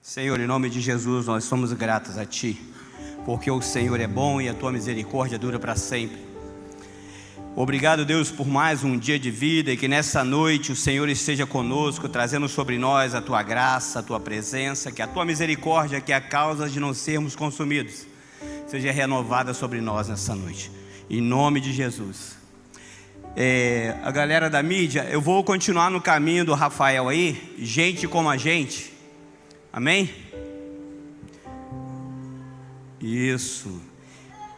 Senhor, em nome de Jesus, nós somos gratos a Ti, porque o Senhor é bom e a Tua misericórdia dura para sempre. Obrigado, Deus, por mais um dia de vida e que nessa noite o Senhor esteja conosco, trazendo sobre nós a Tua graça, a Tua presença, que a Tua misericórdia, que é a causa de não sermos consumidos, seja renovada sobre nós nessa noite, em nome de Jesus. A galera da mídia, eu vou continuar no caminho do Rafael aí, gente como a gente. Amém? Isso.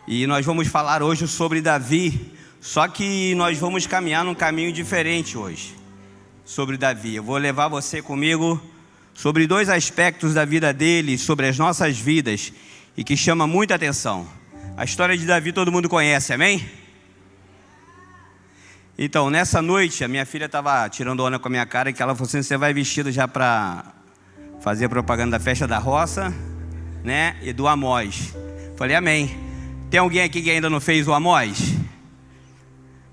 E nós vamos falar hoje sobre Davi. Só que nós vamos caminhar num caminho diferente hoje. Sobre Davi. Eu vou levar você comigo sobre dois aspectos da vida dele, sobre as nossas vidas, e que chama muita atenção. A história de Davi todo mundo conhece, amém? Então, nessa noite, a minha filha estava tirando onda com a minha cara, que ela falou assim: você vai vestido já para fazer a propaganda da festa da roça, né? E do Amós. Falei, amém. Tem alguém aqui que ainda não fez o Amós?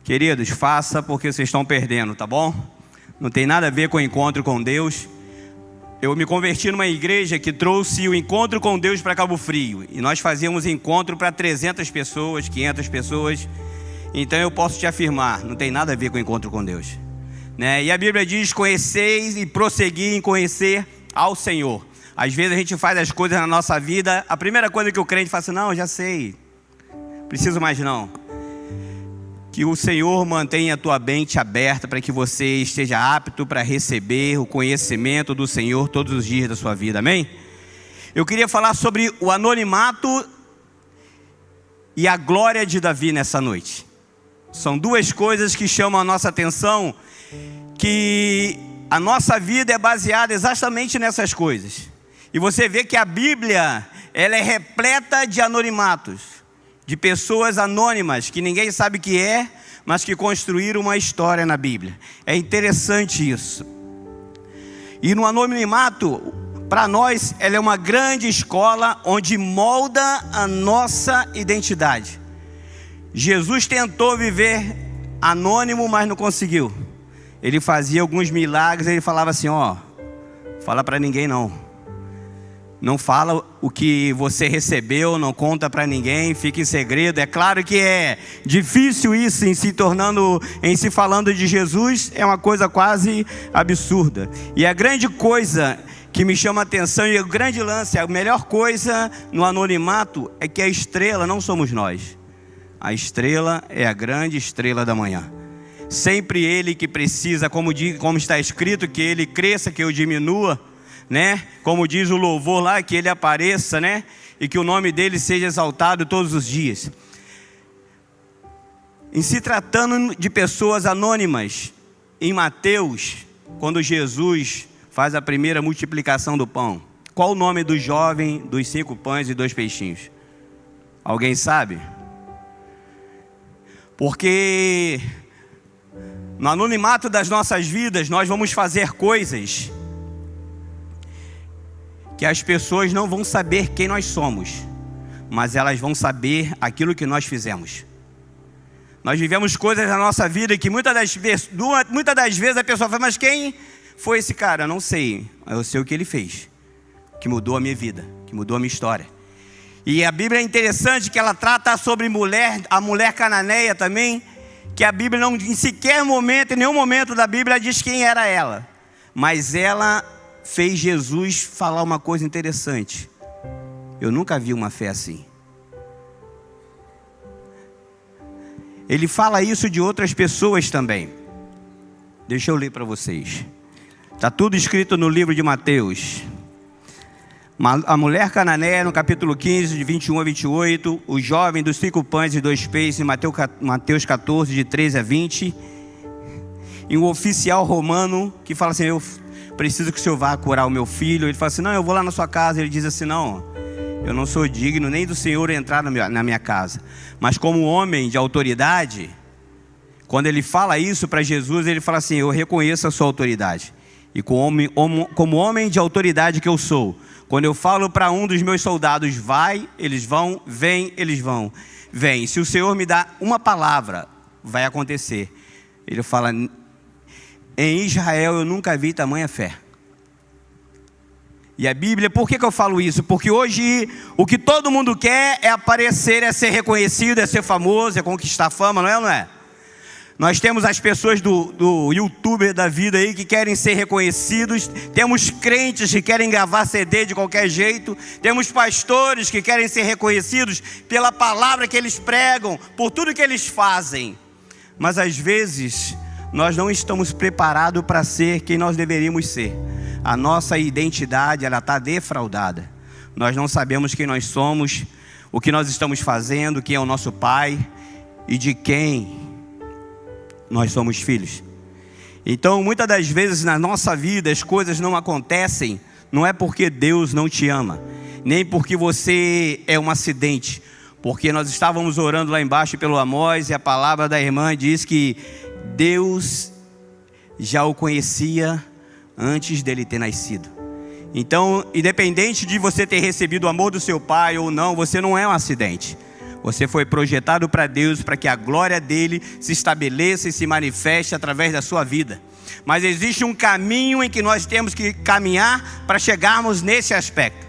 Queridos, faça, porque vocês estão perdendo, tá bom? Não tem nada a ver com o encontro com Deus. Eu me converti numa igreja que trouxe o encontro com Deus para Cabo Frio. E nós fazíamos encontro para 300 pessoas, 500 pessoas. Então eu posso te afirmar, não tem nada a ver com o encontro com Deus, né? E a Bíblia diz: conheceis e prosseguir em conhecer ao Senhor. Às vezes a gente faz as coisas na nossa vida, a primeira coisa que o crente fala assim: não, já sei, preciso mais não. Que o Senhor mantenha a tua mente aberta para que você esteja apto para receber o conhecimento do Senhor todos os dias da sua vida, amém? Eu queria falar sobre o anonimato e a glória de Davi nessa noite. São duas coisas que chamam a nossa atenção, que a nossa vida é baseada exatamente nessas coisas. E você vê que a Bíblia, ela é repleta de anonimatos, de pessoas anônimas, que ninguém sabe o que é, mas que construíram uma história na Bíblia. É interessante isso. E no anonimato, para nós, ela é uma grande escola onde molda a nossa identidade. Jesus tentou viver anônimo, mas não conseguiu. Ele fazia alguns milagres, ele falava assim: ó, fala para ninguém não. Não fala o que você recebeu, não conta para ninguém, fica em segredo. É claro que é difícil isso em se falando de Jesus, é uma coisa quase absurda. E a grande coisa que me chama a atenção e o grande lance, a melhor coisa no anonimato é que a estrela não somos nós. A estrela é a grande estrela da manhã. Sempre ele que precisa, como está escrito, que ele cresça, que eu diminua, né? Como diz o louvor lá, que ele apareça, né? E que o nome dele seja exaltado todos os dias. Em se tratando de pessoas anônimas, em Mateus, quando Jesus faz a primeira multiplicação do pão, qual o nome do jovem dos 5 pães e 2 peixinhos? Alguém sabe? Porque no anonimato das nossas vidas, nós vamos fazer coisas que as pessoas não vão saber quem nós somos, mas elas vão saber aquilo que nós fizemos. Nós vivemos coisas na nossa vida que muitas das vezes a pessoa fala: mas quem foi esse cara? Eu não sei, eu sei o que ele fez, que mudou a minha vida, que mudou a minha história. E a Bíblia é interessante que ela trata sobre a mulher cananeia também, que a Bíblia não, em sequer momento, em nenhum momento da Bíblia diz quem era ela. Mas ela fez Jesus falar uma coisa interessante. Eu nunca vi uma fé assim. Ele fala isso de outras pessoas também. Deixa eu ler para vocês. Está tudo escrito no livro de Mateus. A mulher cananeia, no capítulo 15, de 21 a 28. O jovem dos 5 pães e 2 peixes, em Mateus 14, de 13 a 20. E um oficial romano que fala assim: eu preciso que o senhor vá curar o meu filho. Ele fala assim: não, eu vou lá na sua casa. Ele diz assim: não, eu não sou digno nem do senhor entrar na minha casa. Mas como homem de autoridade, quando ele fala isso para Jesus, ele fala assim: eu reconheço a sua autoridade. E como homem de autoridade que eu sou, quando eu falo para um dos meus soldados: vai, eles vão, vem, eles vão. Vem, se o Senhor me dá uma palavra, vai acontecer. Ele fala: em Israel eu nunca vi tamanha fé. E a Bíblia, por que eu falo isso? Porque hoje o que todo mundo quer é aparecer, é ser reconhecido, é ser famoso, é conquistar fama, não é ou não é? Nós temos as pessoas do youtuber da vida aí que querem ser reconhecidos. Temos crentes que querem gravar CD de qualquer jeito. Temos pastores que querem ser reconhecidos pela palavra que eles pregam, por tudo que eles fazem. Mas às vezes nós não estamos preparados para ser quem nós deveríamos ser. A nossa identidade, ela está defraudada. Nós não sabemos quem nós somos, o que nós estamos fazendo, quem é o nosso Pai e de quem nós somos filhos. Então, muitas das vezes na nossa vida as coisas não acontecem, não é porque Deus não te ama, nem porque você é um acidente, porque nós estávamos orando lá embaixo pelo Amós e a palavra da irmã diz que Deus já o conhecia antes dele ter nascido. Então, independente de você ter recebido o amor do seu pai ou não, você não é um acidente. Você foi projetado para Deus, para que a glória dele se estabeleça e se manifeste através da sua vida. Mas existe um caminho em que nós temos que caminhar para chegarmos nesse aspecto.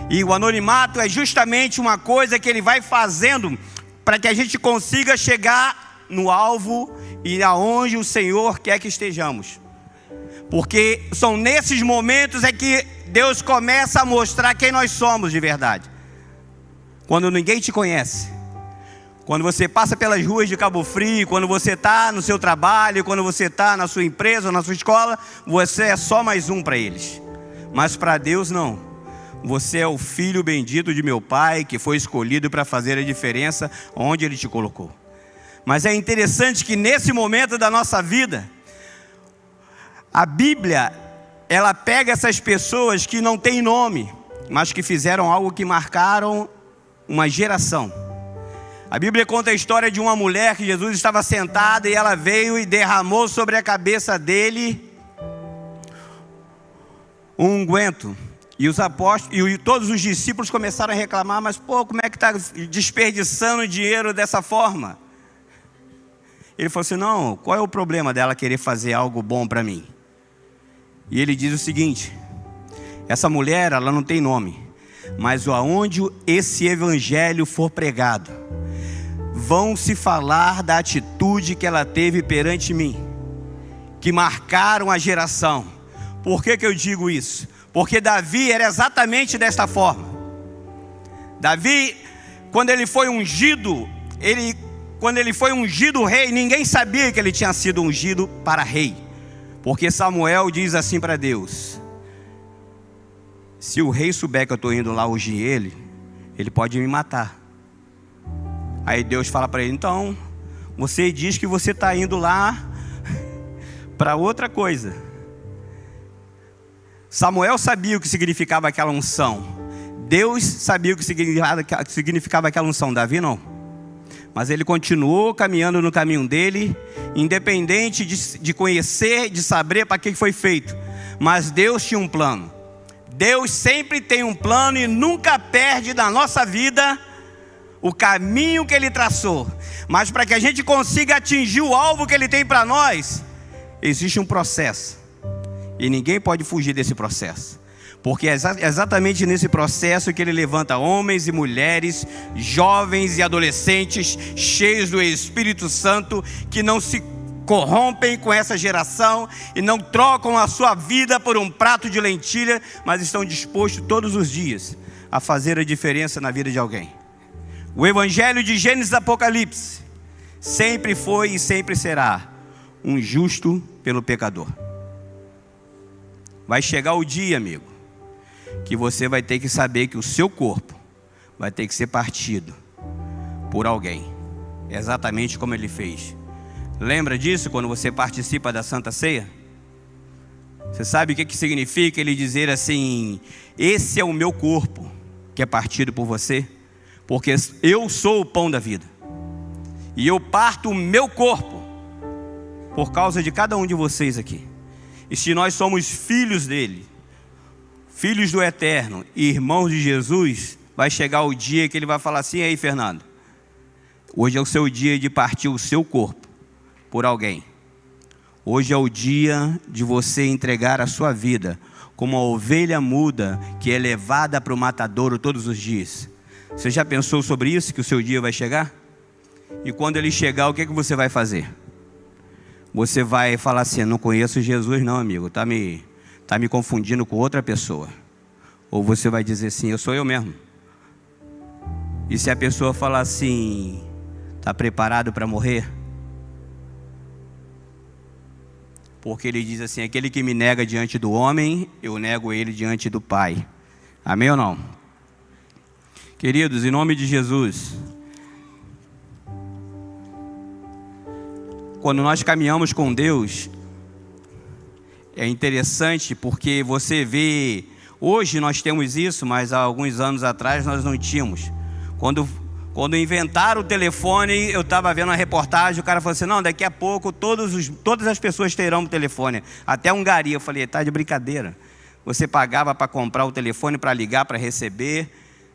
E o anonimato é justamente uma coisa que ele vai fazendo para que a gente consiga chegar no alvo e aonde o Senhor quer que estejamos. Porque são nesses momentos é que Deus começa a mostrar quem nós somos de verdade. Quando ninguém te conhece, quando você passa pelas ruas de Cabo Frio, quando você está no seu trabalho, quando você está na sua empresa ou na sua escola, você é só mais um para eles. Mas para Deus não. Você é o filho bendito de meu Pai, que foi escolhido para fazer a diferença onde Ele te colocou. Mas é interessante que nesse momento da nossa vida, a Bíblia, ela pega essas pessoas que não têm nome, mas que fizeram algo que marcaram uma geração. A Bíblia conta a história de uma mulher que Jesus estava sentada e ela veio e derramou sobre a cabeça dele um unguento. E os apóstolos e todos os discípulos começaram a reclamar, mas como é que está desperdiçando dinheiro dessa forma? Ele falou assim, não, qual é o problema dela querer fazer algo bom para mim? E ele diz o seguinte, essa mulher, ela não tem nome, mas aonde esse evangelho for pregado, vão se falar da atitude que ela teve perante mim, que marcaram a geração. Por que eu digo isso? Porque Davi era exatamente desta forma. Davi, quando ele foi ungido rei, ninguém sabia que ele tinha sido ungido para rei. Porque Samuel diz assim para Deus, se o rei souber que eu estou indo lá ungir ele pode me matar. Aí Deus fala para ele, então, você diz que você está indo lá para outra coisa. Samuel sabia o que significava aquela unção. Deus sabia o que significava aquela unção. Davi não. Mas ele continuou caminhando no caminho dele, independente de conhecer, de saber para que foi feito. Mas Deus tinha um plano. Deus sempre tem um plano e nunca perde na nossa vida o caminho que Ele traçou. Mas para que a gente consiga atingir o alvo que Ele tem para nós, existe um processo. E ninguém pode fugir desse processo. Porque é exatamente nesse processo que Ele levanta homens e mulheres, jovens e adolescentes, cheios do Espírito Santo, que não se corrompem com essa geração e não trocam a sua vida por um prato de lentilha, mas estão dispostos todos os dias a fazer a diferença na vida de alguém. O Evangelho de Gênesis e Apocalipse sempre foi e sempre será um justo pelo pecador. Vai chegar o dia, amigo, que você vai ter que saber que o seu corpo vai ter que ser partido por alguém, exatamente como Ele fez. Lembra disso quando você participa da Santa Ceia? Você sabe o que significa Ele dizer assim, esse é o meu corpo que é partido por você? Porque eu sou o pão da vida. E eu parto o meu corpo por causa de cada um de vocês aqui. E se nós somos filhos dele, filhos do Eterno e irmãos de Jesus, vai chegar o dia que Ele vai falar assim, aí Fernando, hoje é o seu dia de partir o seu corpo por alguém. Hoje é o dia de você entregar a sua vida como a ovelha muda que é levada para o matadouro todos os dias. Você já pensou sobre isso, que o seu dia vai chegar? E quando ele chegar, o que você vai fazer? Você vai falar assim: não conheço Jesus não, amigo, tá me confundindo com outra pessoa. Ou você vai dizer assim: eu sou eu mesmo. E se a pessoa falar assim: está preparado para morrer? Porque ele diz assim: aquele que me nega diante do homem, eu nego ele diante do Pai. Amém ou não? Queridos, em nome de Jesus, quando nós caminhamos com Deus, é interessante porque você vê, hoje nós temos isso, mas há alguns anos atrás nós não tínhamos. Quando inventaram o telefone, eu estava vendo uma reportagem, o cara falou assim: não, daqui a pouco todas as pessoas terão um telefone, até um gari. Eu falei: tá de brincadeira. Você pagava para comprar o telefone, para ligar, para receber,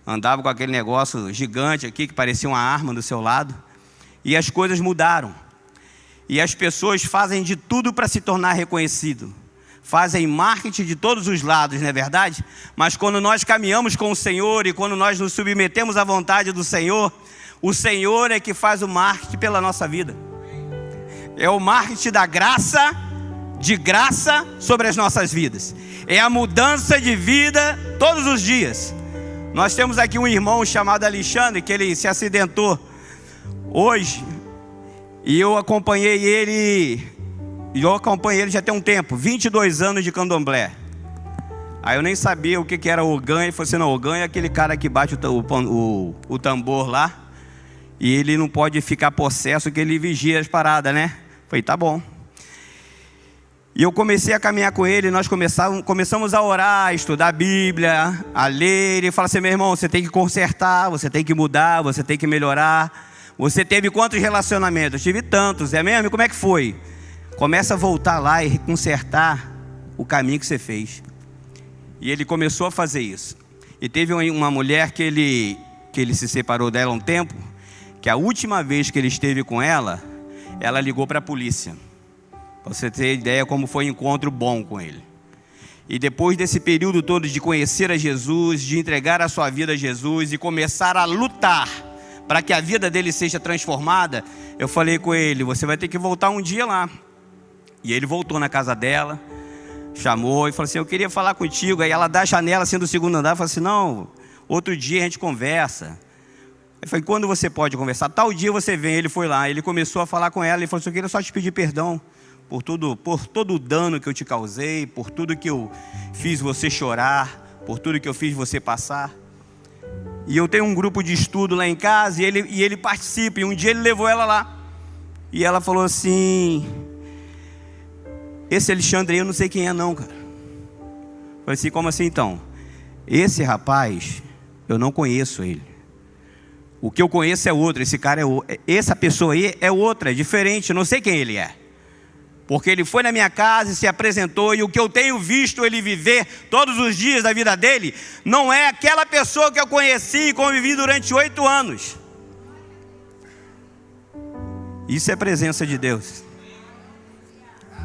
andava com aquele negócio gigante aqui, que parecia uma arma do seu lado, e as coisas mudaram. E as pessoas fazem de tudo para se tornar reconhecido. Fazem marketing de todos os lados, não é verdade? Mas quando nós caminhamos com o Senhor e quando nós nos submetemos à vontade do Senhor, o Senhor é que faz o marketing pela nossa vida. É o marketing da graça, de graça sobre as nossas vidas. É a mudança de vida todos os dias. Nós temos aqui um irmão chamado Alexandre, que ele se acidentou hoje. E eu acompanhei ele já tem um tempo, 22 anos de candomblé. Aí eu nem sabia o que era Ogã. Ele falou assim: não, Ogã é aquele cara que bate o tambor lá, e ele não pode ficar possesso, que ele vigia as paradas, né? Falei: tá bom. E eu comecei a caminhar com ele, nós começamos a orar, a estudar a Bíblia, a ler. Ele fala assim: meu irmão, você tem que consertar, você tem que mudar, você tem que melhorar. Você teve quantos relacionamentos? Eu tive tantos, é mesmo? E como é que foi? Começa a voltar lá e consertar o caminho que você fez. E ele começou a fazer isso. E teve uma mulher que ele se separou dela há um tempo, que a última vez que ele esteve com ela, ela ligou para a polícia. Para você ter ideia como foi um encontro bom com ele. E depois desse período todo de conhecer a Jesus, de entregar a sua vida a Jesus e começar a lutar para que a vida dele seja transformada, eu falei com ele: você vai ter que voltar um dia lá. E ele voltou na casa dela, chamou e falou assim: eu queria falar contigo. Aí ela dá a janela assim do segundo andar, falou assim: não, outro dia a gente conversa. Eu falei: quando você pode conversar? Tal dia você vem. Ele foi lá, ele começou a falar com ela e falou assim: eu queria só te pedir perdão por todo o dano que eu te causei, por tudo que eu fiz você chorar, por tudo que eu fiz você passar. E eu tenho um grupo de estudo lá em casa, e ele participa. E um dia ele levou ela lá, e ela falou assim: esse Alexandre aí eu não sei quem é não, cara. Eu falei assim: como assim então? Esse rapaz, eu não conheço ele. O que eu conheço é outro, essa pessoa aí é outra, é diferente, eu não sei quem ele é. Porque ele foi na minha casa e se apresentou, e o que eu tenho visto ele viver todos os dias da vida dele, não é aquela pessoa que eu conheci e convivi durante 8 anos. Isso é presença de Deus.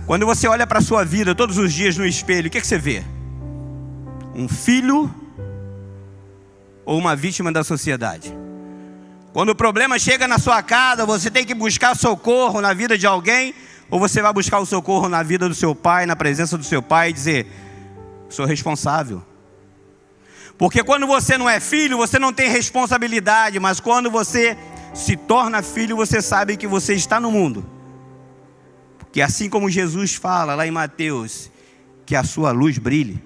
Quando você olha para a sua vida todos os dias no espelho, o que você vê? Um filho ou uma vítima da sociedade? Quando o problema chega na sua casa, você tem que buscar socorro na vida de alguém, ou você vai buscar o socorro na vida do seu pai, na presença do seu pai, e dizer: sou responsável. Porque quando você não é filho, você não tem responsabilidade, mas quando você se torna filho, você sabe que você está no mundo. Porque assim como Jesus fala lá em Mateus, que a sua luz brilhe.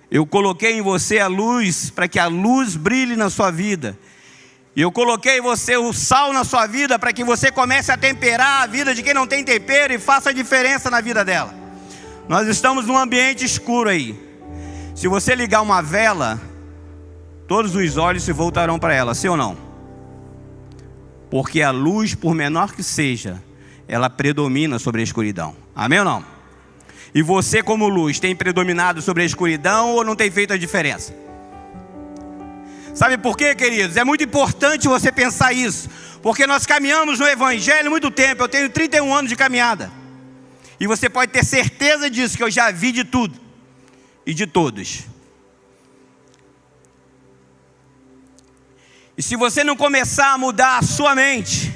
Eu coloquei em você a luz, para que a luz brilhe na sua vida. E eu coloquei em você o sal na sua vida, para que você comece a temperar a vida de quem não tem tempero e faça a diferença na vida dela. Nós estamos num ambiente escuro aí. Se você ligar uma vela, todos os olhos se voltarão para ela, sim ou não? Porque a luz, por menor que seja, ela predomina sobre a escuridão. Amém ou não? E você, como luz, tem predominado sobre a escuridão ou não tem feito a diferença? Sabe por quê, queridos? É muito importante você pensar isso, porque nós caminhamos no Evangelho há muito tempo. Eu tenho 31 anos de caminhada. E você pode ter certeza disso, que eu já vi de tudo e de todos. E se você não começar a mudar a sua mente,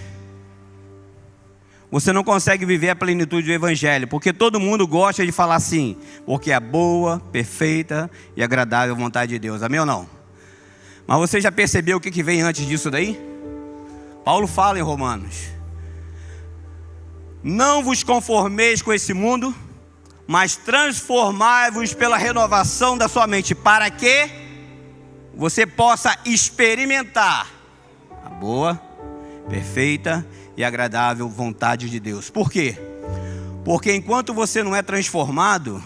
você não consegue viver a plenitude do Evangelho. Porque todo mundo gosta de falar assim, porque é boa, perfeita e agradável a vontade de Deus. Amém ou não? Mas você já percebeu o que vem antes disso daí? Paulo fala em Romanos: não vos conformeis com esse mundo, mas transformai-vos pela renovação da sua mente, para que você possa experimentar a boa, perfeita e agradável vontade de Deus. Por quê? Porque enquanto você não é transformado,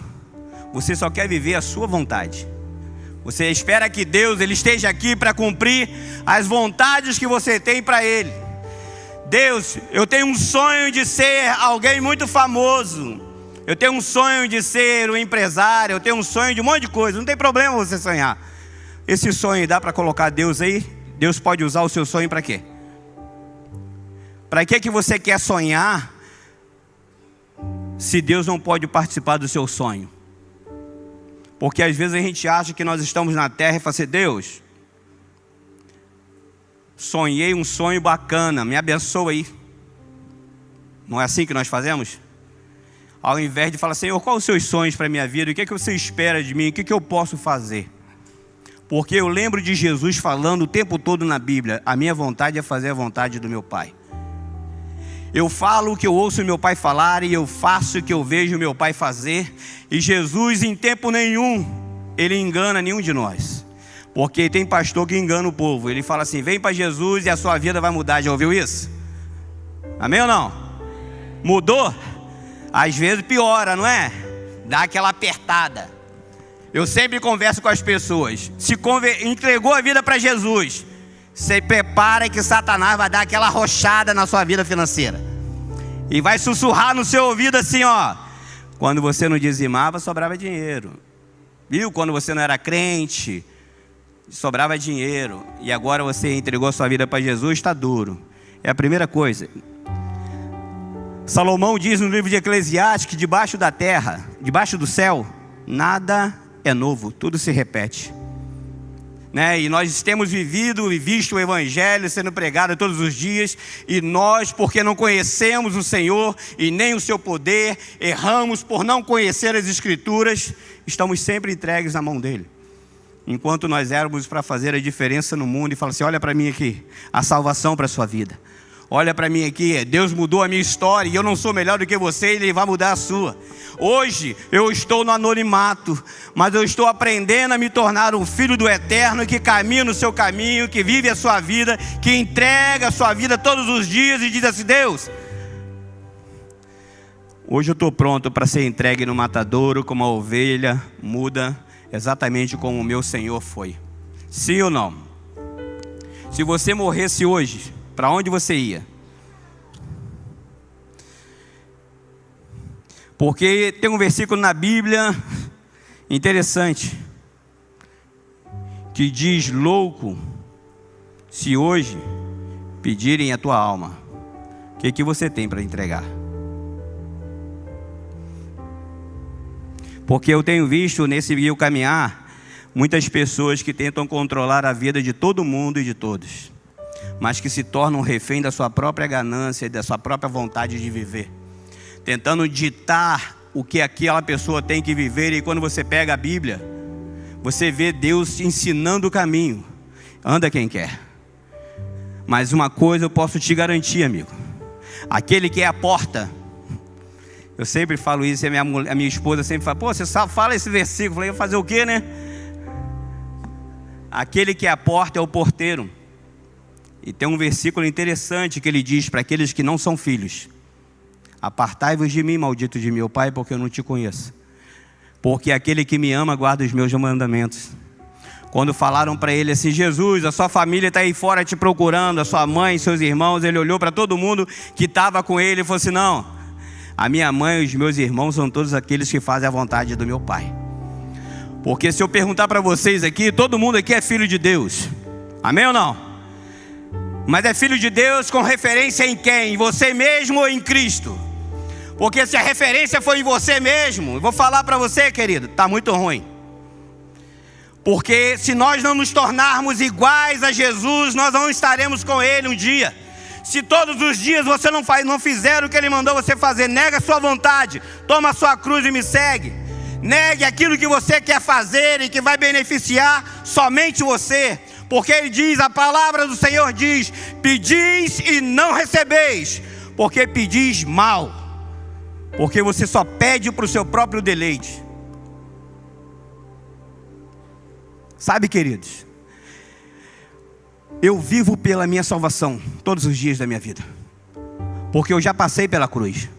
você só quer viver a sua vontade. Você espera que Deus ele esteja aqui para cumprir as vontades que você tem para Ele. Deus, eu tenho um sonho de ser alguém muito famoso. Eu tenho um sonho de ser um empresário. Eu tenho um sonho de um monte de coisa. Não tem problema você sonhar. Esse sonho dá para colocar Deus aí? Deus pode usar o seu sonho para quê? Para que você quer sonhar se Deus não pode participar do seu sonho? Porque às vezes a gente acha que nós estamos na terra e fala assim: Deus, sonhei um sonho bacana, me abençoa aí. Não é assim que nós fazemos? Ao invés de falar: Senhor, quais os seus sonhos para a minha vida? O que você espera de mim? O que eu posso fazer? Porque eu lembro de Jesus falando o tempo todo na Bíblia: a minha vontade é fazer a vontade do meu Pai. Eu falo o que eu ouço meu Pai falar e eu faço o que eu vejo meu Pai fazer. E Jesus, em tempo nenhum, Ele engana nenhum de nós. Porque tem pastor que engana o povo. Ele fala assim: vem para Jesus e a sua vida vai mudar. Já ouviu isso? Amém ou não? Mudou? Às vezes piora, não é? Dá aquela apertada. Eu sempre converso com as pessoas. Se entregou a vida para Jesus, você prepara que Satanás vai dar aquela arrochada na sua vida financeira. E vai sussurrar no seu ouvido assim, ó: quando você não dizimava, sobrava dinheiro. Viu? Quando você não era crente, sobrava dinheiro. E agora você entregou a sua vida para Jesus, está duro. É a primeira coisa. Salomão diz no livro de Eclesiastes que debaixo da terra, debaixo do céu, nada é novo, tudo se repete. E nós temos vivido e visto o Evangelho sendo pregado todos os dias. E nós, porque não conhecemos o Senhor e nem o seu poder, erramos por não conhecer as Escrituras, estamos sempre entregues na mão dele. Enquanto nós éramos para fazer a diferença no mundo e falar assim: olha para mim aqui, a salvação para a sua vida. Olha para mim aqui, Deus mudou a minha história e eu não sou melhor do que você, Ele vai mudar a sua. Hoje eu estou no anonimato, mas eu estou aprendendo a me tornar um filho do Eterno, que caminha no seu caminho, que vive a sua vida, que entrega a sua vida todos os dias e diz assim: Deus, hoje eu estou pronto para ser entregue no matadouro como uma ovelha muda, exatamente como o meu Senhor foi. Sim ou não? Se você morresse hoje, para onde você ia? Porque tem um versículo na Bíblia interessante que diz: louco, se hoje pedirem a tua alma, o que você tem para entregar? Porque eu tenho visto nesse meu caminhar muitas pessoas que tentam controlar a vida de todo mundo e de todos, mas que se tornam refém da sua própria ganância e da sua própria vontade de viver, tentando ditar o que aquela pessoa tem que viver. E quando você pega a Bíblia, você vê Deus ensinando o caminho. Anda quem quer. Mas uma coisa eu posso te garantir, amigo: aquele que é a porta. Eu sempre falo isso, e a minha esposa sempre fala: pô, você só fala esse versículo. Eu falei: eu fazer o quê, né? Aquele que é a porta é o porteiro. E tem um versículo interessante que ele diz para aqueles que não são filhos: apartai-vos de mim, maldito de meu Pai, porque eu não te conheço. Porque aquele que me ama guarda os meus mandamentos. Quando falaram para ele assim: Jesus, a sua família está aí fora te procurando, a sua mãe, seus irmãos, ele olhou para todo mundo que estava com ele e falou assim: não, a minha mãe e os meus irmãos são todos aqueles que fazem a vontade do meu Pai. Porque se eu perguntar para vocês aqui, todo mundo aqui é filho de Deus. Amém ou não? Mas é filho de Deus com referência em quem? Em você mesmo ou em Cristo? Porque se a referência foi em você mesmo, eu vou falar para você, querido, está muito ruim. Porque se nós não nos tornarmos iguais a Jesus, nós não estaremos com Ele um dia. Se todos os dias você não fizer o que Ele mandou você fazer, nega a sua vontade, toma a sua cruz e me segue. Negue aquilo que você quer fazer e que vai beneficiar somente você. Porque Ele diz, a palavra do Senhor diz, pedis e não recebeis, porque pedis mal. Porque você só pede para o seu próprio deleite. Sabe, queridos, eu vivo pela minha salvação todos os dias da minha vida, porque eu já passei pela cruz.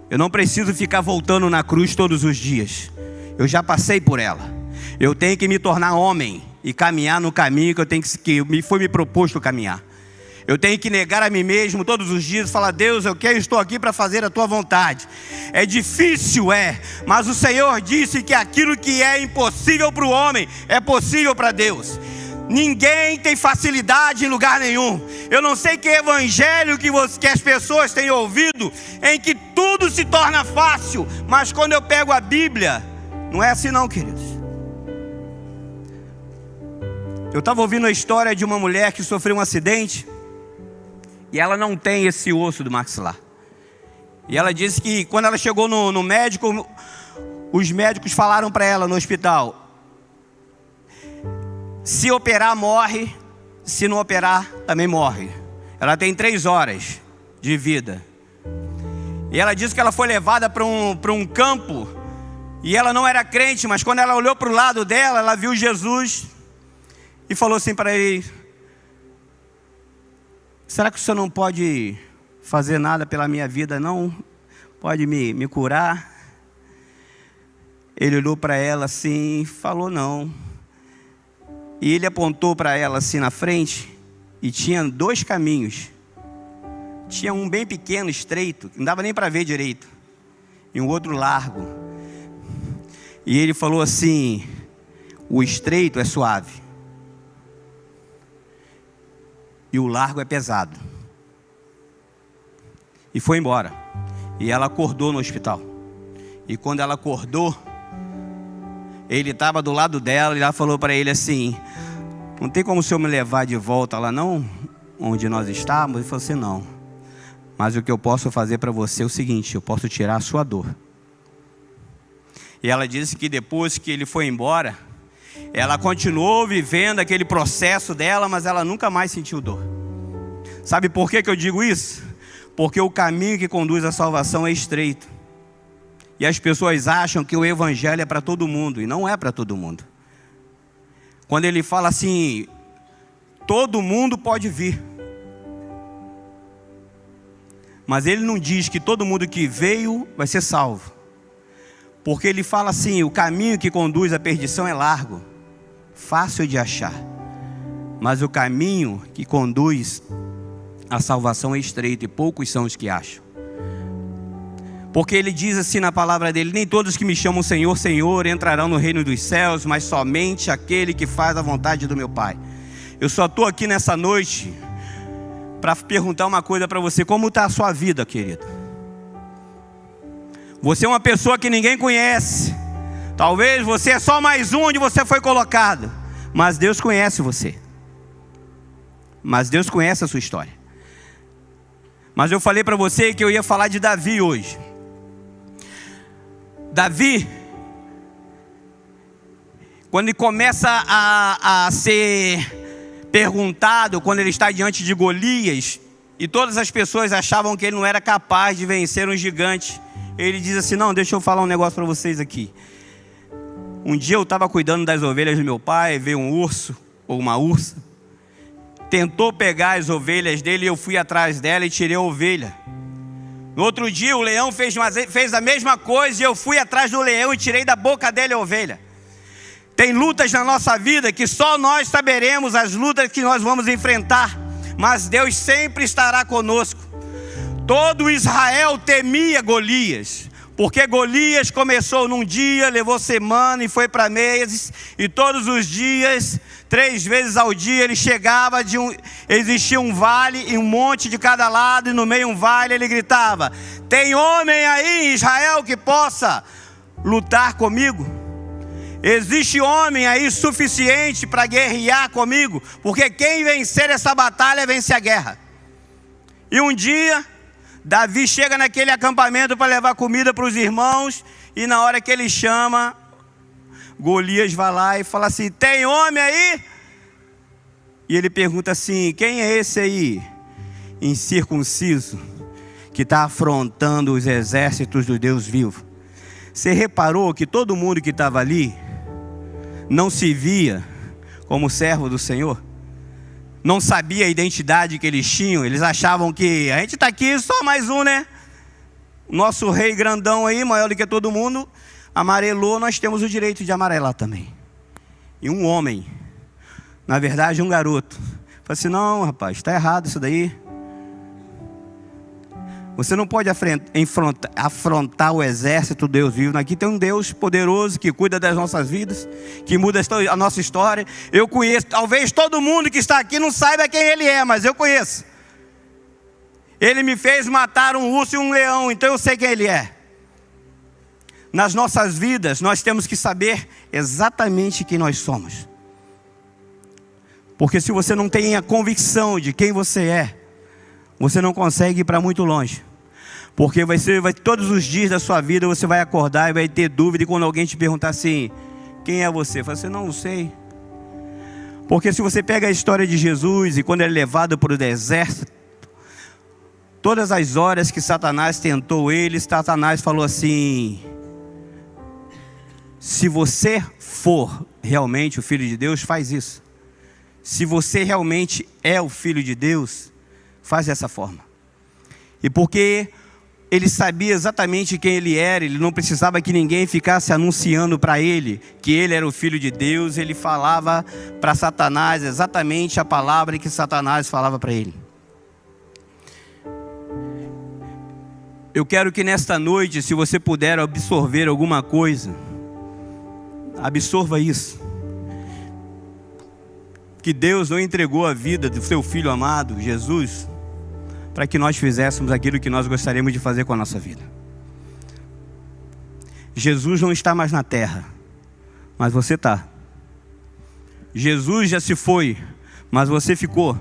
Eu não preciso ficar voltando na cruz todos os dias. Eu já passei por ela. Eu tenho que me tornar homem e caminhar no caminho que foi me proposto caminhar. Eu tenho que negar a mim mesmo todos os dias e falar, Deus, estou aqui para fazer a tua vontade. É difícil, mas o Senhor disse que aquilo que é impossível para o homem é possível para Deus. Ninguém tem facilidade em lugar nenhum. Eu não sei que evangelho que as pessoas têm ouvido, em que tudo se torna fácil. Mas quando eu pego a Bíblia, não é assim não, queridos. Eu estava ouvindo a história de uma mulher que sofreu um acidente, e ela não tem esse osso do maxilar. E ela disse que quando ela chegou no médico, os médicos falaram para ela no hospital, se operar morre, se não operar também morre. Ela tem 3 horas de vida. E ela disse que ela foi levada para um campo, e ela não era crente, mas quando ela olhou para o lado dela, ela viu Jesus e falou assim para ele, será que o senhor não pode fazer nada pela minha vida, não? Pode me curar? Ele olhou para ela assim e falou não. E ele apontou para ela assim na frente, e tinha 2 caminhos. Tinha um bem pequeno, estreito, não dava nem para ver direito, e um outro largo. E ele falou assim, o estreito é suave, e o largo é pesado. E foi embora. E ela acordou no hospital. E quando ela acordou, ele estava do lado dela, e ela falou para ele assim, não tem como o senhor me levar de volta lá não? Onde nós estávamos? Ele falou assim, não. Mas o que eu posso fazer para você é o seguinte, eu posso tirar a sua dor. E ela disse que depois que ele foi embora, ela continuou vivendo aquele processo dela, mas ela nunca mais sentiu dor. Sabe por que eu digo isso? Porque o caminho que conduz à salvação é estreito. E as pessoas acham que o evangelho é para todo mundo, e não é para todo mundo. Quando ele fala assim, todo mundo pode vir. Mas ele não diz que todo mundo que veio vai ser salvo. Porque ele fala assim, o caminho que conduz à perdição é largo, fácil de achar. Mas o caminho que conduz à salvação é estreito, e poucos são os que acham. Porque ele diz assim na palavra dele, nem todos que me chamam Senhor, Senhor entrarão no reino dos céus, mas somente aquele que faz a vontade do meu Pai. Eu só estou aqui nessa noite para perguntar uma coisa para você, como está a sua vida, querido? Você é uma pessoa que ninguém conhece. Talvez você é só mais um onde você foi colocado. Mas Deus conhece você. Mas Deus conhece a sua história. Mas eu falei para você que eu ia falar de Davi hoje. Davi, quando ele começa a ser perguntado, quando ele está diante de Golias, e todas as pessoas achavam que ele não era capaz de vencer um gigante, ele diz assim, não, deixa eu falar um negócio para vocês aqui. Um dia eu estava cuidando das ovelhas do meu pai, veio um urso, ou uma ursa, tentou pegar as ovelhas dele, e eu fui atrás dela e tirei a ovelha. No outro dia o leão fez a mesma coisa, e eu fui atrás do leão e tirei da boca dele a ovelha. Tem lutas na nossa vida que só nós saberemos as lutas que nós vamos enfrentar, mas Deus sempre estará conosco. Todo Israel temia Golias, Porque Golias começou num dia, levou semana e foi para meses, e todos os dias, 3 vezes ao dia, ele chegava existia um vale e um monte de cada lado, e no meio um vale, ele gritava: tem homem aí em Israel que possa lutar comigo? Existe homem aí suficiente para guerrear comigo? Porque quem vencer essa batalha vence a guerra. E um dia Davi chega naquele acampamento para levar comida para os irmãos, e na hora que ele chama, Golias vai lá e fala assim: tem homem aí? E ele pergunta assim: quem é esse aí, incircunciso, que está afrontando os exércitos do Deus vivo? Você reparou que todo mundo que estava ali não se via como servo do Senhor? Não sabia a identidade que eles tinham. Eles achavam que a gente está aqui só mais um, né? Nosso rei grandão aí, maior do que todo mundo, amarelou, nós temos o direito de amarelar também. E um homem, na verdade um garoto, falou assim: não, rapaz, está errado isso daí. Você não pode afrontar o exército do Deus vivo. Aqui tem um Deus poderoso que cuida das nossas vidas, que muda a nossa história. Eu conheço, talvez todo mundo que está aqui não saiba quem Ele é, mas eu conheço. Ele me fez matar um urso e um leão, então eu sei quem Ele é. Nas nossas vidas, nós temos que saber exatamente quem nós somos. Porque se você não tem a convicção de quem você é, você não consegue ir para muito longe. Porque todos os dias da sua vida você vai acordar e vai ter dúvida. E quando alguém te perguntar assim: quem é você? Você fala: não sei. Porque se você pega a história de Jesus, e quando ele é levado para o deserto, todas as horas que Satanás tentou ele, Satanás falou assim: se você for realmente o Filho de Deus, faz isso. Se você realmente é o Filho de Deus, faz dessa forma. E porque ele sabia exatamente quem ele era, ele não precisava que ninguém ficasse anunciando para ele que ele era o Filho de Deus. Ele falava para Satanás exatamente a palavra que Satanás falava para ele. Eu quero que nesta noite, se você puder absorver alguma coisa, absorva isso. Que Deus não entregou a vida do seu Filho amado, Jesus, para que nós fizéssemos aquilo que nós gostaríamos de fazer com a nossa vida. Jesus não está mais na terra, mas você está. Jesus já se foi, mas você ficou.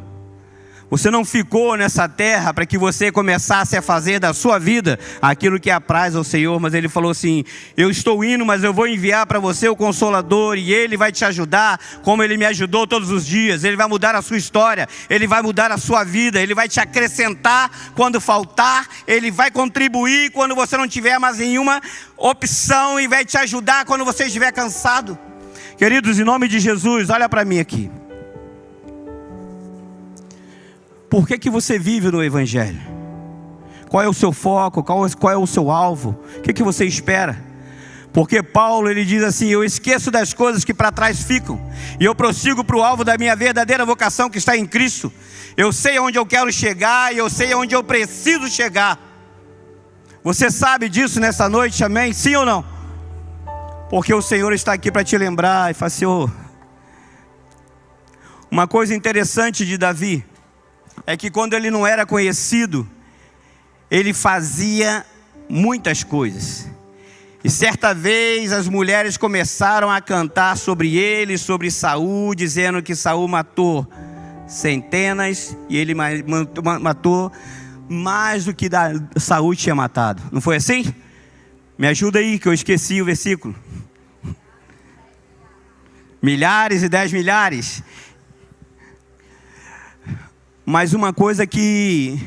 Você não ficou nessa terra para que você começasse a fazer da sua vida aquilo que apraz ao Senhor, mas Ele falou assim: eu estou indo, mas eu vou enviar para você o Consolador, e Ele vai te ajudar como Ele me ajudou todos os dias. Ele vai mudar a sua história, Ele vai mudar a sua vida, Ele vai te acrescentar quando faltar, Ele vai contribuir quando você não tiver mais nenhuma opção, e vai te ajudar quando você estiver cansado. Queridos, em nome de Jesus, olha para mim aqui. Por que você vive no Evangelho? Qual é o seu foco? Qual é o seu alvo? O que você espera? Porque Paulo, ele diz assim: eu esqueço das coisas que para trás ficam, e eu prossigo para o alvo da minha verdadeira vocação, que está em Cristo. Eu sei onde eu quero chegar, e eu sei onde eu preciso chegar. Você sabe disso nessa noite, amém? Sim ou não? Porque o Senhor está aqui para te lembrar e falar: Senhor. Uma coisa interessante de Davi é que quando ele não era conhecido, ele fazia muitas coisas. E certa vez as mulheres começaram a cantar sobre ele, sobre Saul, dizendo que Saul matou centenas e ele matou mais do que Saul tinha matado. Não foi assim? Me ajuda aí que eu esqueci o versículo. Milhares e 10 milhares. Mas uma coisa que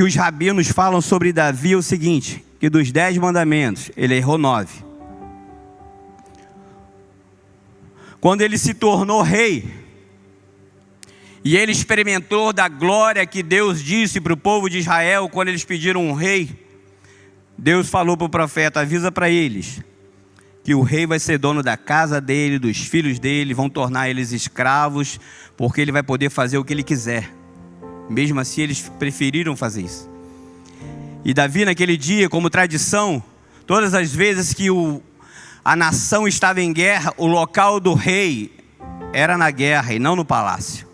os rabinos falam sobre Davi é o seguinte: que dos 10 mandamentos, ele errou 9. Quando ele se tornou rei, e ele experimentou da glória que Deus disse para o povo de Israel, quando eles pediram um rei, Deus falou para o profeta: avisa para eles, que o rei vai ser dono da casa dele, dos filhos dele, vão tornar eles escravos, porque ele vai poder fazer o que ele quiser. Mesmo assim, eles preferiram fazer isso. E Davi, naquele dia, como tradição, Todas as vezes que a nação estava em guerra, o local do rei era na guerra e não no palácio.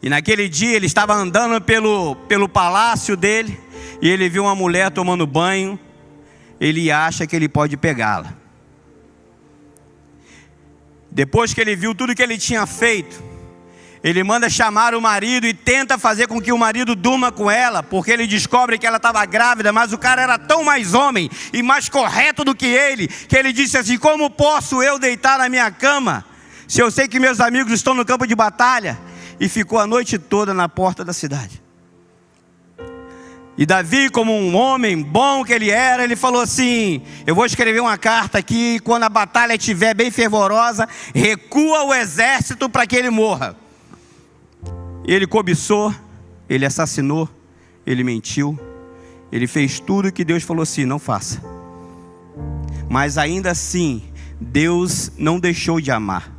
E naquele dia ele estava andando pelo palácio dele, e ele viu uma mulher tomando banho. Ele acha que ele pode pegá-la. Depois que ele viu tudo que ele tinha feito, ele manda chamar o marido e tenta fazer com que o marido durma com ela, porque ele descobre que ela estava grávida, mas o cara era tão mais homem e mais correto do que ele disse assim: como posso eu deitar na minha cama, se eu sei que meus amigos estão no campo de batalha? E ficou a noite toda na porta da cidade. E Davi, como um homem bom que ele era, ele falou assim: eu vou escrever uma carta aqui, quando a batalha estiver bem fervorosa, recua o exército para que ele morra. Ele cobiçou, ele assassinou, ele mentiu, ele fez tudo o que Deus falou assim: não faça. Mas ainda assim, Deus não deixou de amar.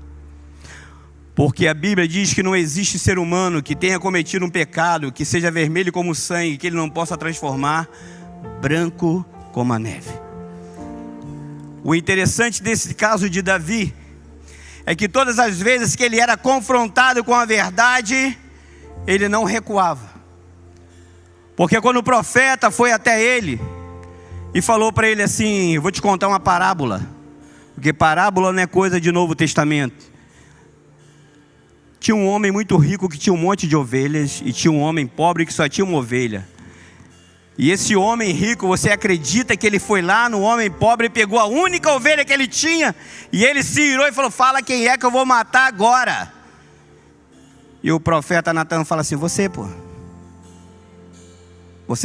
Porque a Bíblia diz que não existe ser humano que tenha cometido um pecado, que seja vermelho como o sangue, que ele não possa transformar branco como a neve. O interessante desse caso de Davi é que todas as vezes que ele era confrontado com a verdade, ele não recuava. Porque quando o profeta foi até ele e falou para ele assim: eu vou te contar uma parábola, porque parábola não é coisa de Novo Testamento. Tinha um homem muito rico que tinha um monte de ovelhas, e tinha um homem pobre que só tinha uma ovelha. E esse homem rico, você acredita que ele foi lá no homem pobre e pegou a única ovelha que ele tinha, e ele se irou e falou: fala quem é que eu vou matar agora. E o profeta Natan fala assim: você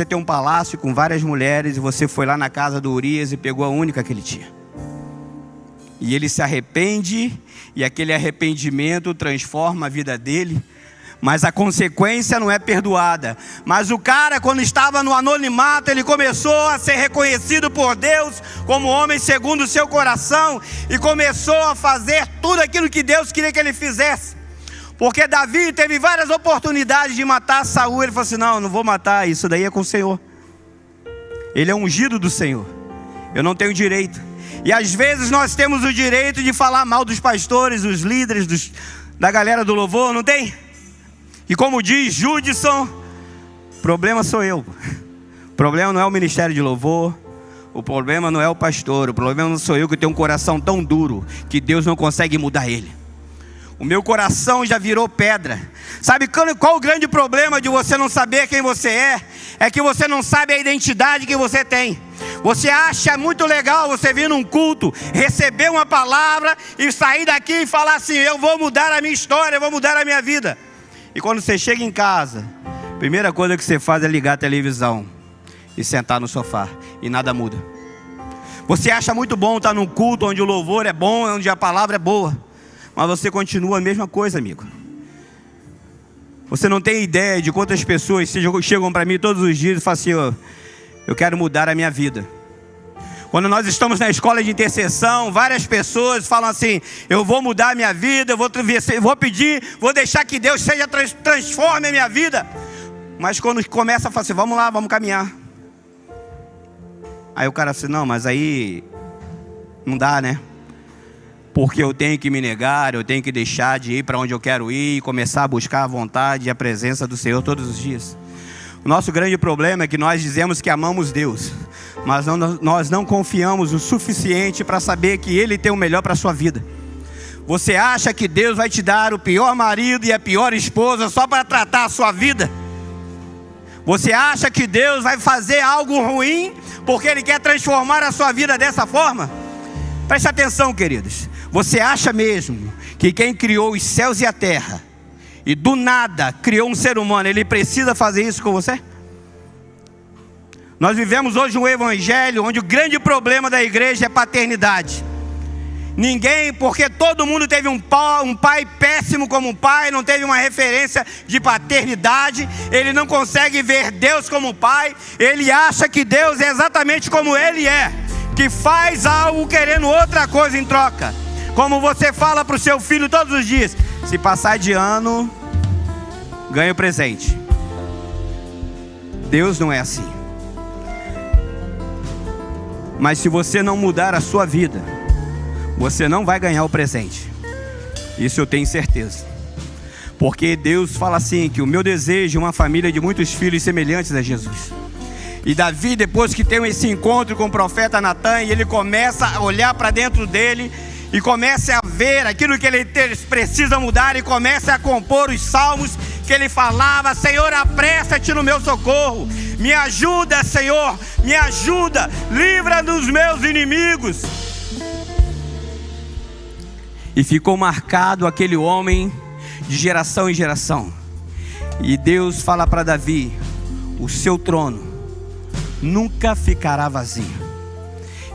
tem um palácio com várias mulheres, e você foi lá na casa do Urias e pegou a única que ele tinha. E ele se arrepende, e aquele arrependimento transforma a vida dele, mas a consequência não é perdoada. Mas o cara, quando estava no anonimato, ele começou a ser reconhecido por Deus como homem segundo o seu coração, e começou a fazer tudo aquilo que Deus queria que ele fizesse. Porque Davi teve várias oportunidades de matar Saul. Ele falou assim: não vou matar, isso daí é com o Senhor. Ele é ungido do Senhor, eu não tenho direito. E às vezes nós temos o direito de falar mal dos pastores, dos líderes, da galera do louvor, não tem? E como diz Judson, problema sou eu. O problema não é o ministério de louvor, o problema não é o pastor, o problema não sou eu, que tenho um coração tão duro que Deus não consegue mudar ele. O meu coração já virou pedra. Sabe qual o grande problema de você não saber quem você é? É que você não sabe a identidade que você tem. Você acha muito legal você vir num culto, receber uma palavra e sair daqui e falar assim: eu vou mudar a minha história, eu vou mudar a minha vida. E quando você chega em casa, a primeira coisa que você faz é ligar a televisão e sentar no sofá, e nada muda. Você acha muito bom estar num culto onde o louvor é bom, onde a palavra é boa, mas você continua a mesma coisa, amigo. Você não tem ideia de quantas pessoas chegam para mim todos os dias e falam assim: eu quero mudar a minha vida. Quando nós estamos na escola de intercessão, várias pessoas falam assim: eu vou mudar a minha vida, eu vou pedir, vou deixar que Deus transforme a minha vida. Mas quando começa a falar assim: vamos lá, vamos caminhar. Aí o cara assim: não, mas aí não dá, né? Porque eu tenho que me negar, eu tenho que deixar de ir para onde eu quero ir e começar a buscar a vontade e a presença do Senhor todos os dias. O nosso grande problema é que nós dizemos que amamos Deus, mas nós não confiamos o suficiente para saber que Ele tem o melhor para a sua vida. Você acha que Deus vai te dar o pior marido e a pior esposa só para tratar a sua vida? Você acha que Deus vai fazer algo ruim porque Ele quer transformar a sua vida dessa forma? Preste atenção, queridos. Você acha mesmo que quem criou os céus e a terra, e do nada criou um ser humano, ele precisa fazer isso com você? Nós vivemos hoje um evangelho onde o grande problema da igreja é paternidade. Ninguém, porque todo mundo teve um pai péssimo como pai, não teve uma referência de paternidade, ele não consegue ver Deus como pai, ele acha que Deus é exatamente como ele é, que faz algo querendo outra coisa em troca. Como você fala para o seu filho todos os dias: se passar de ano, ganha o presente. Deus não é assim. Mas se você não mudar a sua vida, você não vai ganhar o presente. Isso eu tenho certeza. Porque Deus fala assim, que o meu desejo é uma família de muitos filhos semelhantes a Jesus. E Davi, depois que tem esse encontro com o profeta Natan, e ele começa a olhar para dentro dele, e começa a ver aquilo que ele precisa mudar, e começa a compor os salmos que ele falava: Senhor, apressa-te no meu socorro, me ajuda, Senhor, me ajuda, livra dos meus inimigos. E ficou marcado aquele homem de geração em geração. E Deus fala para Davi: o seu trono nunca ficará vazio.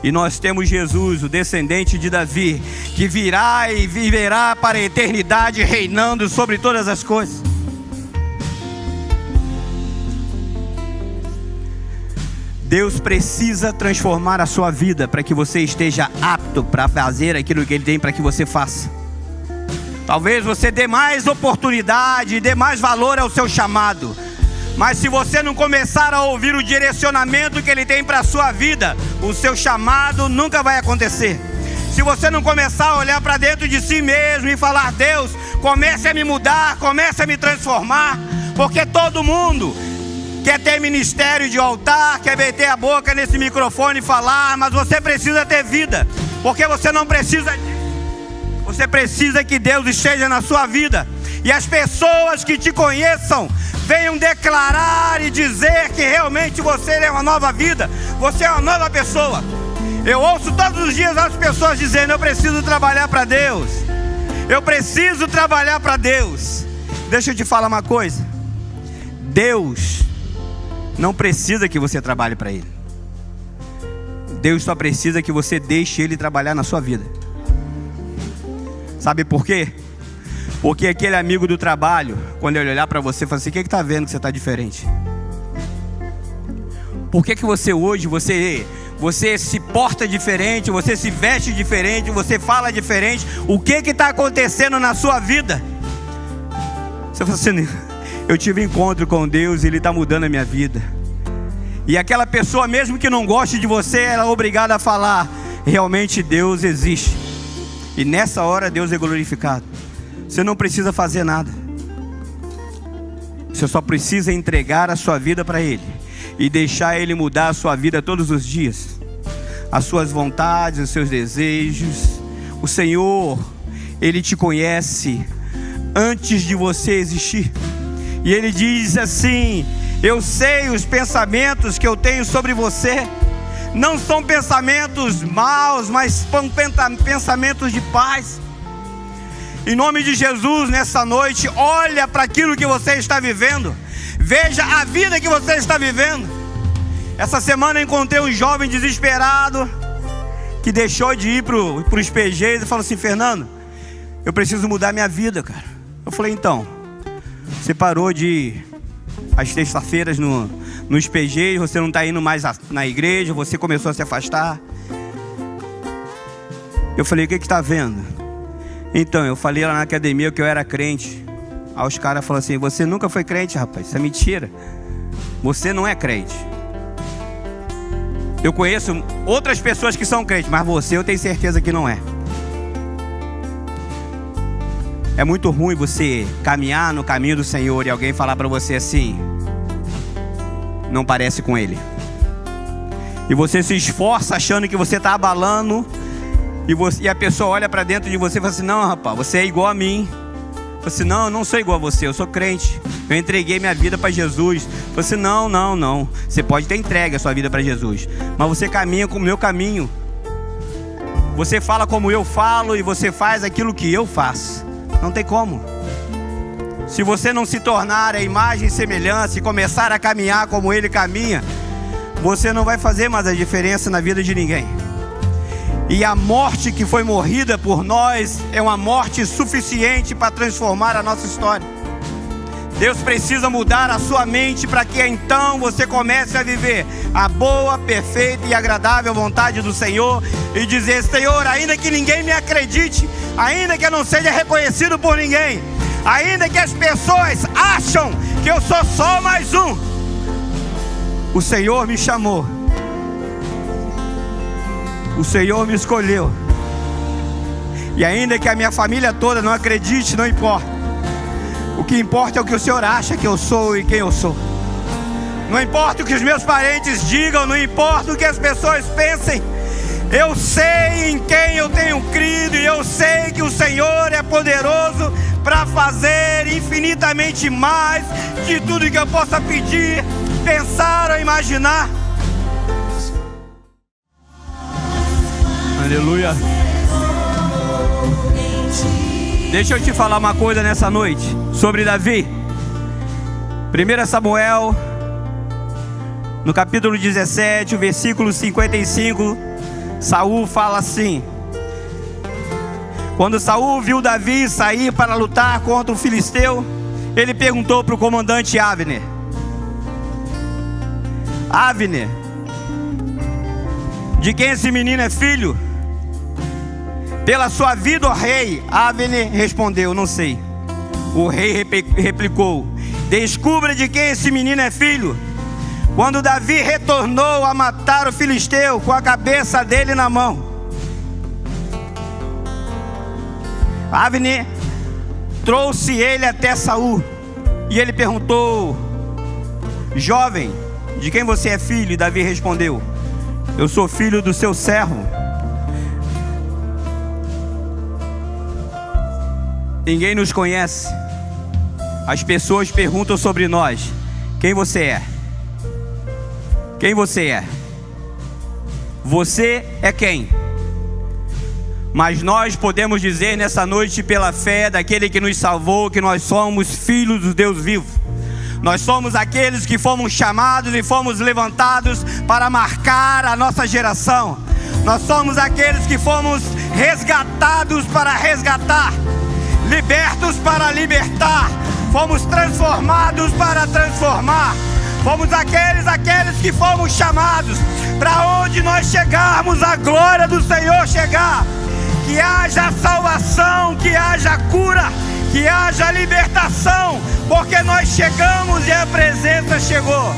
E nós temos Jesus, o descendente de Davi, que virá e viverá para a eternidade, reinando sobre todas as coisas. Deus precisa transformar a sua vida para que você esteja apto para fazer aquilo que Ele tem para que você faça. Talvez você dê mais oportunidade, dê mais valor ao seu chamado, mas se você não começar a ouvir o direcionamento que Ele tem para a sua vida, o seu chamado nunca vai acontecer. Se você não começar a olhar para dentro de si mesmo e falar: Deus, comece a me mudar, comece a me transformar, porque todo mundo quer ter ministério de altar, quer meter a boca nesse microfone e falar, mas você precisa ter vida, porque você não precisa disso. Você precisa que Deus esteja na sua vida, e as pessoas que te conheçam venham declarar e dizer que realmente você é uma nova vida, você é uma nova pessoa. Eu ouço todos os dias as pessoas dizendo: eu preciso trabalhar para Deus, eu preciso trabalhar para Deus. Deixa eu te falar uma coisa: Deus não precisa que você trabalhe para Ele. Deus só precisa que você deixe Ele trabalhar na sua vida. Sabe por quê? Porque aquele amigo do trabalho, quando ele olhar para você, fala assim: o que está vendo que você está diferente? Por que você hoje, você se porta diferente, você se veste diferente, você fala diferente? O que está acontecendo na sua vida? Você fala assim: eu tive um encontro com Deus e Ele está mudando a minha vida. E aquela pessoa, mesmo que não goste de você, ela é obrigada a falar: realmente Deus existe. E nessa hora Deus é glorificado. Você não precisa fazer nada. Você só precisa entregar a sua vida para Ele e deixar Ele mudar a sua vida todos os dias. As suas vontades, os seus desejos. O Senhor, Ele te conhece antes de você existir. E Ele diz assim: eu sei os pensamentos que eu tenho sobre você. Não são pensamentos maus, mas são pensamentos de paz. Em nome de Jesus, nessa noite, olha para aquilo que você está vivendo. Veja a vida que você está vivendo. Essa semana eu encontrei um jovem desesperado que deixou de ir para os PGs e falou assim: Fernando, eu preciso mudar minha vida, cara. Eu falei: então, você parou de ir às terças-feiras nos PGs, você não está indo mais na igreja, você começou a se afastar. Eu falei: o que está vendo? Então, eu falei lá na academia que eu era crente. Aí os caras falaram assim: você nunca foi crente, rapaz, isso é mentira. Você não é crente. Eu conheço outras pessoas que são crentes, mas você eu tenho certeza que não é. É muito ruim você caminhar no caminho do Senhor e alguém falar para você assim: não parece com Ele. E você se esforça achando que você está abalando, e a pessoa olha para dentro de você e fala assim: não, rapaz, você é igual a mim. Eu falei assim: não, eu não sou igual a você, eu sou crente, eu entreguei minha vida para Jesus. Eu falei assim: não, você pode ter entregue a sua vida para Jesus, mas você caminha com o meu caminho. Você fala como eu falo e você faz aquilo que eu faço. Não tem como. Se você não se tornar a imagem e semelhança e começar a caminhar como Ele caminha, você não vai fazer mais a diferença na vida de ninguém. E a morte que foi morrida por nós é uma morte suficiente para transformar a nossa história. Deus precisa mudar a sua mente para que então você comece a viver a boa, perfeita e agradável vontade do Senhor e dizer: Senhor, ainda que ninguém me acredite, ainda que eu não seja reconhecido por ninguém, ainda que as pessoas acham que eu sou só mais um, o Senhor me chamou O Senhor me escolheu. E ainda que a minha família toda não acredite, não importa. O que importa é o que o Senhor acha que eu sou e quem eu sou. Não importa o que os meus parentes digam, não importa o que as pessoas pensem. Eu sei em quem eu tenho crido, e eu sei que o Senhor é poderoso para fazer infinitamente mais de tudo que eu possa pedir, pensar ou imaginar. Aleluia. Deixa eu te falar uma coisa nessa noite sobre Davi. 1 Samuel, no capítulo 17, o versículo 55, Saul fala assim: quando Saul viu Davi sair para lutar contra o filisteu, ele perguntou para o comandante Abner: Abner, de quem esse menino é filho? Pela sua vida, ó rei. Abner respondeu: não sei. O rei replicou: descubra de quem esse menino é filho. Quando Davi retornou a matar o filisteu com a cabeça dele na mão, Abner trouxe ele até Saul, e ele perguntou: jovem, de quem você é filho? E Davi respondeu: eu sou filho do seu servo. Ninguém nos conhece. As pessoas perguntam sobre nós: quem você é? Quem você é? Você é quem? Mas nós podemos dizer nessa noite, pela fé daquele que nos salvou, que nós somos filhos do Deus vivo. Nós somos aqueles que fomos chamados e fomos levantados para marcar a nossa geração. Nós somos aqueles que fomos resgatados para resgatar, libertos para libertar, fomos transformados para transformar. Fomos aqueles que fomos chamados para onde nós chegarmos, a glória do Senhor chegar. Que haja salvação, que haja cura, que haja libertação, porque nós chegamos e a presença chegou.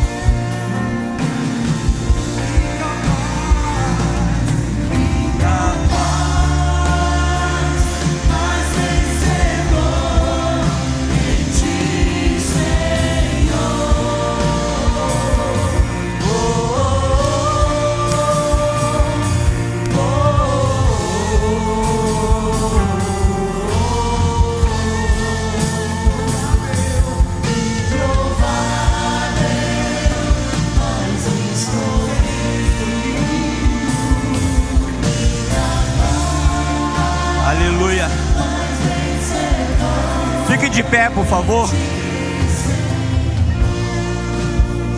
Aleluia. Fique de pé, por favor.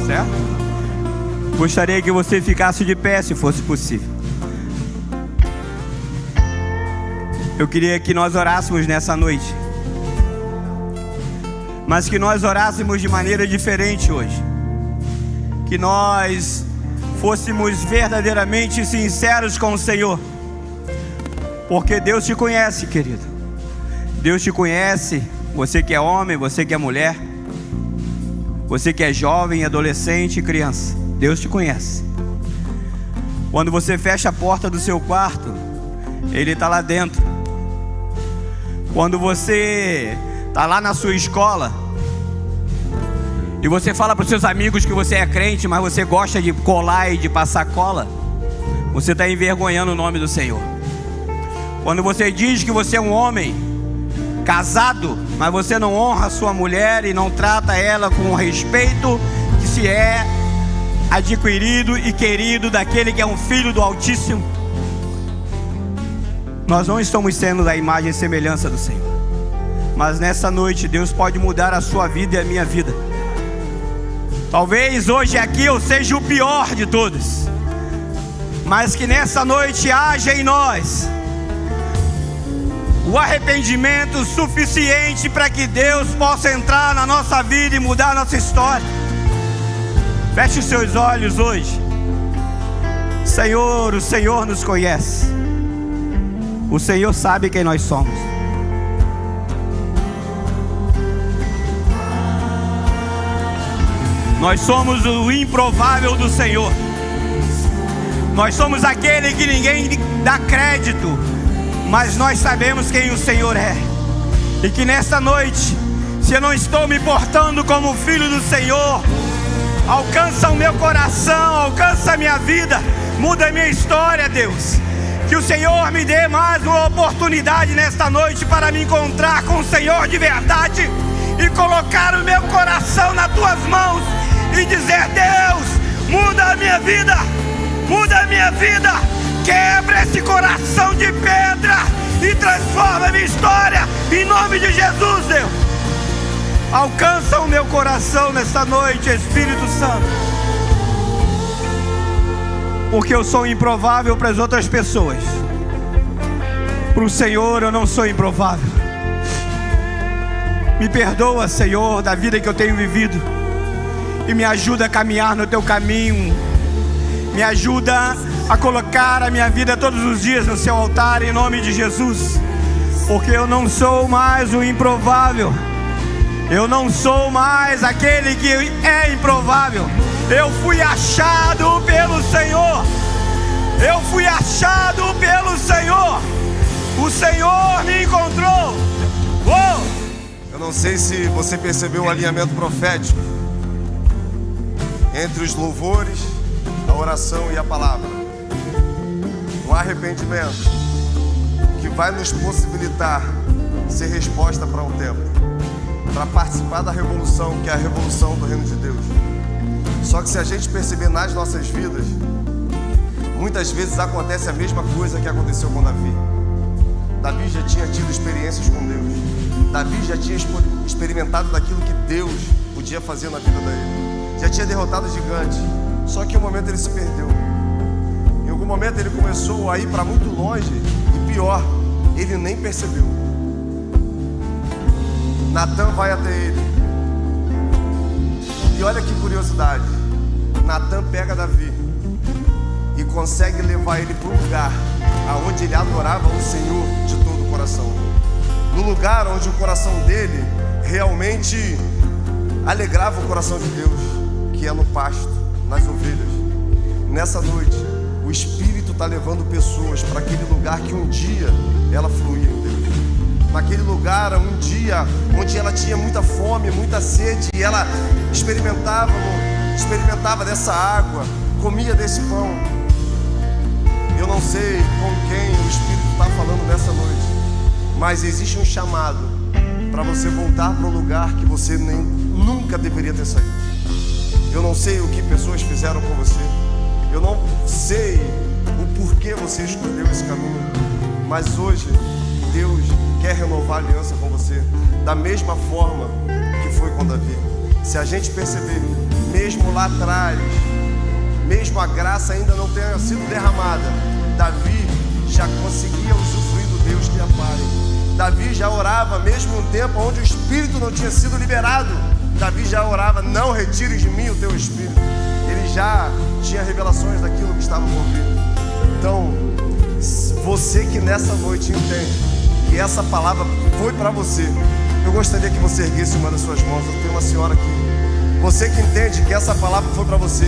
Certo? Gostaria que você ficasse de pé, se fosse possível. Eu queria que nós orássemos nessa noite, mas que nós orássemos de maneira diferente hoje. Que nós fôssemos verdadeiramente sinceros com o Senhor. Porque Deus te conhece, querido. Deus te conhece. Você que é homem, você que é mulher, você que é jovem, adolescente e criança, Deus te conhece. Quando você fecha a porta do seu quarto, Ele está lá dentro. Quando você está lá na sua escola e você fala para os seus amigos que você é crente, mas você gosta de colar e de passar cola, você está envergonhando o nome do Senhor. Quando você diz que você é um homem casado, mas você não honra a sua mulher e não trata ela com o respeito que se é adquirido e querido daquele que é um filho do Altíssimo, nós não estamos sendo da imagem e semelhança do Senhor. Mas nessa noite Deus pode mudar a sua vida e a minha vida. Talvez hoje aqui eu seja o pior de todos, mas que nessa noite haja em nós o arrependimento suficiente para que Deus possa entrar na nossa vida e mudar a nossa história. Feche os seus olhos hoje. Senhor, o Senhor nos conhece. O Senhor sabe quem nós somos. Nós somos o improvável do Senhor. Nós somos aquele que ninguém dá crédito, mas nós sabemos quem o Senhor é. E que nesta noite, se eu não estou me portando como filho do Senhor, alcança o meu coração, alcança a minha vida, muda a minha história, Deus. Que o Senhor me dê mais uma oportunidade nesta noite para me encontrar com o Senhor de verdade e colocar o meu coração nas tuas mãos e dizer: Deus, muda a minha vida, muda a minha vida, quebra esse coração de pedra e transforma a minha história, em nome de Jesus, Deus. Alcança o meu coração nesta noite, Espírito Santo, porque eu sou improvável para as outras pessoas, para o Senhor eu não sou improvável. Me perdoa, Senhor, da vida que eu tenho vivido, e me ajuda a caminhar no teu caminho. Me ajuda a colocar a minha vida todos os dias no seu altar, em nome de Jesus. Porque eu não sou mais o improvável, eu não sou mais aquele que é improvável. Eu fui achado pelo Senhor, eu fui achado pelo Senhor. O Senhor me encontrou. Eu não sei se você percebeu o alinhamento profético entre os louvores, a oração e a palavra. O arrependimento que vai nos possibilitar ser resposta para um tempo, para participar da revolução, que é a revolução do reino de Deus. Só que se a gente perceber nas nossas vidas, muitas vezes acontece a mesma coisa que aconteceu com Davi. Davi já tinha tido experiências com Deus, Davi já tinha experimentado daquilo que Deus podia fazer na vida dele, já tinha derrotado gigantes. Só que em um momento ele se perdeu, em algum momento ele começou a ir para muito longe, e pior, ele nem percebeu. Natan vai até ele, e olha que curiosidade, Natan pega Davi e consegue levar ele para um lugar aonde ele adorava o Senhor de todo o coração, no lugar onde o coração dele realmente alegrava o coração de Deus, que é no pasto, nas ovelhas. Nessa noite, o Espírito está levando pessoas para aquele lugar que um dia ela fluía em Deus, naquele lugar um dia onde ela tinha muita fome, muita sede, e ela experimentava dessa água, comia desse pão. Eu não sei com quem o Espírito está falando nessa noite, mas existe um chamado para você voltar para o lugar que você nunca deveria ter saído. Eu não sei o que pessoas fizeram com você, eu não sei o porquê você escolheu esse caminho, mas hoje Deus quer renovar a aliança com você, da mesma forma que foi com Davi. Se a gente perceber, mesmo lá atrás, mesmo a graça ainda não tenha sido derramada, Davi já conseguia usufruir do Deus que é Pai. Davi já orava mesmo em um tempo onde o Espírito não tinha sido liberado. Davi já orava: não retires de mim o teu Espírito. Ele já tinha revelações daquilo que estava por vir. Então, você que nessa noite entende que essa palavra foi para você, eu gostaria que você erguesse uma das suas mãos. Eu tenho uma senhora aqui. Você que entende que essa palavra foi para você,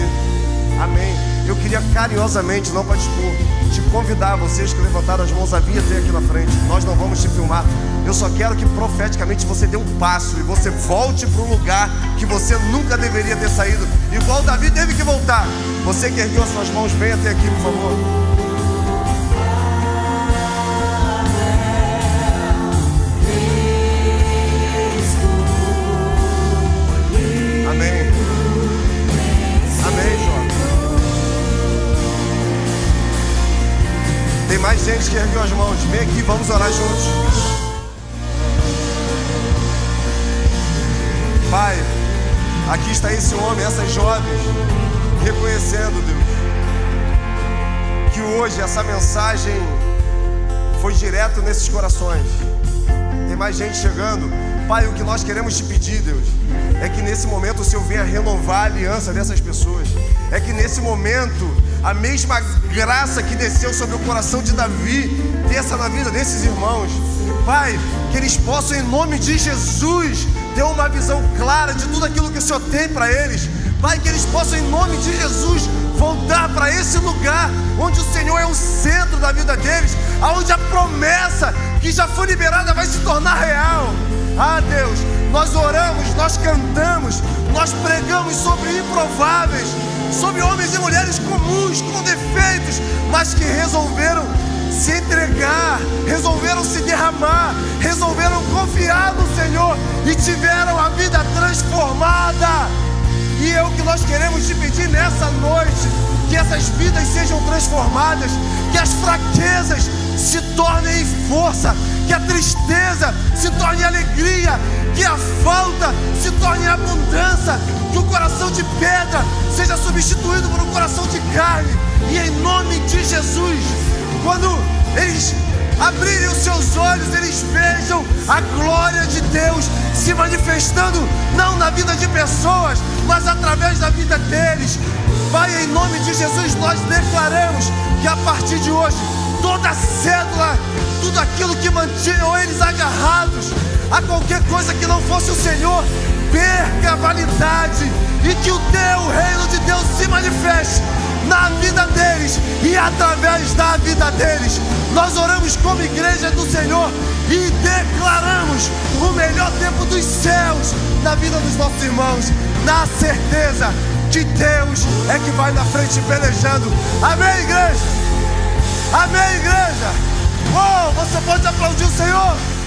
amém. Eu queria carinhosamente, não para dispor, te convidar, vocês que levantaram as mãos, a vir até aqui na frente. Nós não vamos te filmar. Eu só quero que profeticamente você dê um passo e você volte para um lugar que você nunca deveria ter saído, igual Davi teve que voltar. Você que ergueu as suas mãos, vem até aqui, por favor. Amém. Amém, João. Tem mais gente que ergueu as mãos. Vem aqui, vamos orar juntos. Pai, aqui está esse homem, essas jovens, reconhecendo, Deus, que hoje essa mensagem foi direto nesses corações. Tem mais gente chegando. Pai, o que nós queremos te pedir, Deus, é que nesse momento o Senhor venha renovar a aliança dessas pessoas. É que nesse momento a mesma graça que desceu sobre o coração de Davi desça na vida desses irmãos. Pai, que eles possam, em nome de Jesus, ter uma visão clara de tudo aquilo que o Senhor tem para eles. Pai, que eles possam, em nome de Jesus, voltar para esse lugar onde o Senhor é o centro da vida deles, aonde a promessa que já foi liberada vai se tornar real. Ah, Deus, nós oramos, nós cantamos, nós pregamos sobre improváveis, sobre homens e mulheres comuns, com defeitos, mas que resolveram se entregar, resolveram se derramar, resolveram confiar no Senhor e tiveram a vida transformada. E é o que nós queremos te pedir nessa noite, que essas vidas sejam transformadas, que as fraquezas se tornem em força, que a tristeza se torne em alegria, que a falta se torne em abundância, que o coração de pedra seja substituído por um coração de carne. E em nome de Jesus, quando eles abrirem os seus olhos, eles vejam a glória de Deus se manifestando, não na vida de pessoas, mas através da vida deles. Pai, em nome de Jesus, nós declaramos que a partir de hoje, toda cédula, tudo aquilo que mantinham eles agarrados a qualquer coisa que não fosse o Senhor, perca a validade, e que o reino de Deus se manifeste na vida deles e através da vida deles. Nós oramos como igreja do Senhor e declaramos o melhor tempo dos céus na vida dos nossos irmãos, na certeza que Deus é que vai na frente pelejando. Amém, igreja? Amém, igreja? Oh, você pode aplaudir o Senhor?